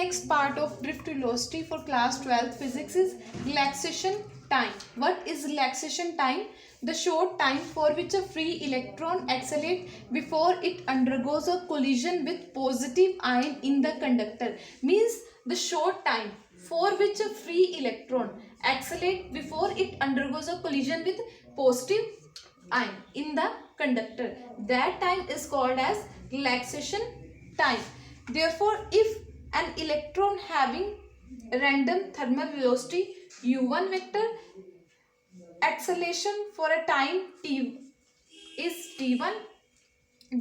next part of drift velocity for class 12th physics is relaxation time. What is relaxation time? The short time for which a free electron accelerates before it undergoes a collision with positive ion in the conductor. Means the short time for which a free electron accelerates before it undergoes a collision with positive ion in the conductor. That time is called as relaxation time. Therefore, if an electron having random thermal velocity u1 vector, acceleration for a time t is t1,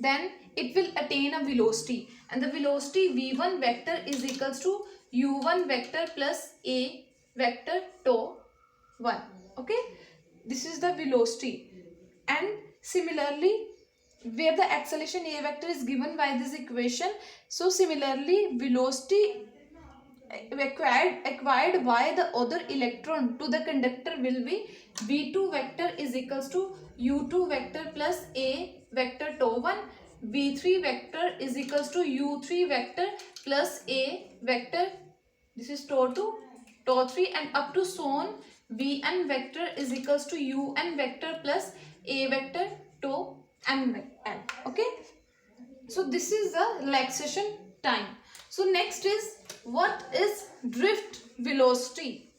then it will attain a velocity, and the velocity v1 vector is equals to u1 vector plus a vector tau 1. Okay, this is the velocity. And similarly, where the acceleration a vector is given by this equation, so similarly velocity acquired by the other electron to the conductor will be v2 vector is equals to u2 vector plus a vector tau 1, v3 vector is equals to u3 vector plus a vector, this is tau 2, tau 3, and up to so on. Vn vector is equals to un vector plus a vector tau n. Okay, so this is the relaxation time. So next is, what is drift velocity?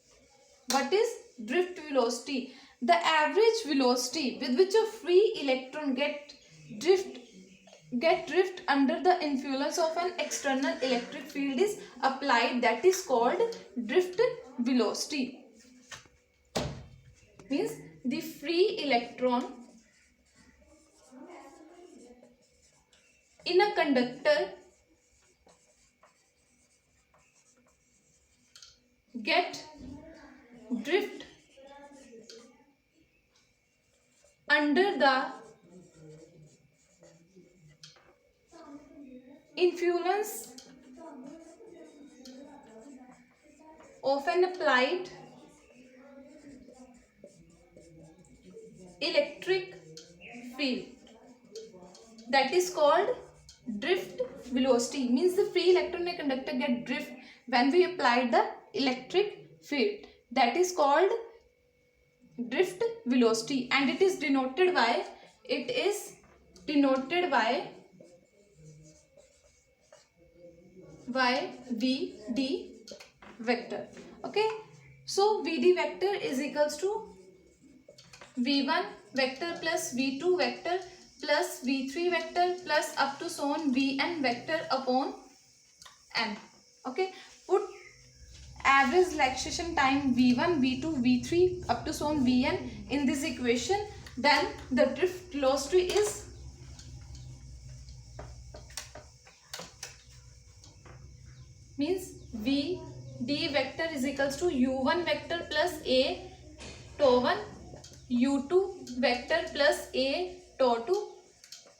What is drift velocity? The average velocity with which a free electron get drift under the influence of an external electric field is applied, that is called drift velocity. Means the free electron in a conductor get drift under the influence of an applied electric field, that is called drift velocity. Means the free electron in a conductor get drift when we applied the electric field, that is called drift velocity, and it is denoted by vd vector. Okay, so vd vector is equals to v1 vector plus v2 vector plus v3 vector plus up to so on vn vector upon n. Okay, put average relaxation time v1, v2, v3 up to so on vn in this equation, then the drift velocity is means vd vector is equals to u1 vector plus a tau 1, u2 vector plus a tau 2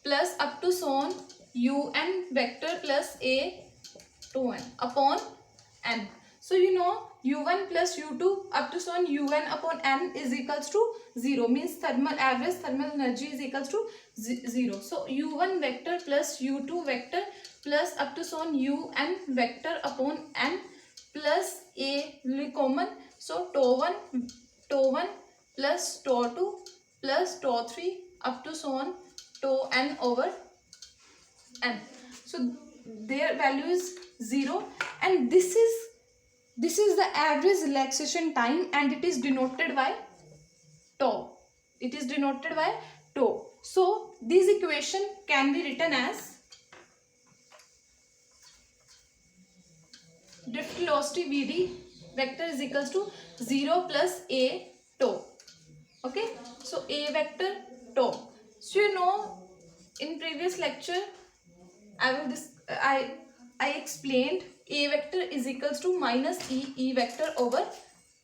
plus up to so on un vector plus a tau n upon n. So you know u1 plus u2 up to so on un upon n is equals to 0, means average thermal energy is equals to 0. So u1 vector plus u2 vector plus up to so on un vector upon n plus a will be common, so tau 1 plus tau 2 plus tau 3 up to so on tau n over n. So their value is 0, and this is the average relaxation time, and it is denoted by tau. It is denoted by tau. So this equation can be written as drift velocity vd vector is equals to 0 plus a tau. Okay, so a vector tau. So you know, in previous lecture I explained a vector is equals to minus e vector over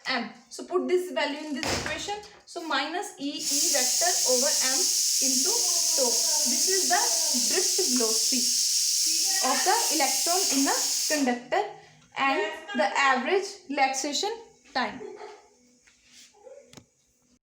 m. So put this value in this equation. So minus e vector over m into tau. This is the drift velocity of the electron in the conductor and the average relaxation time.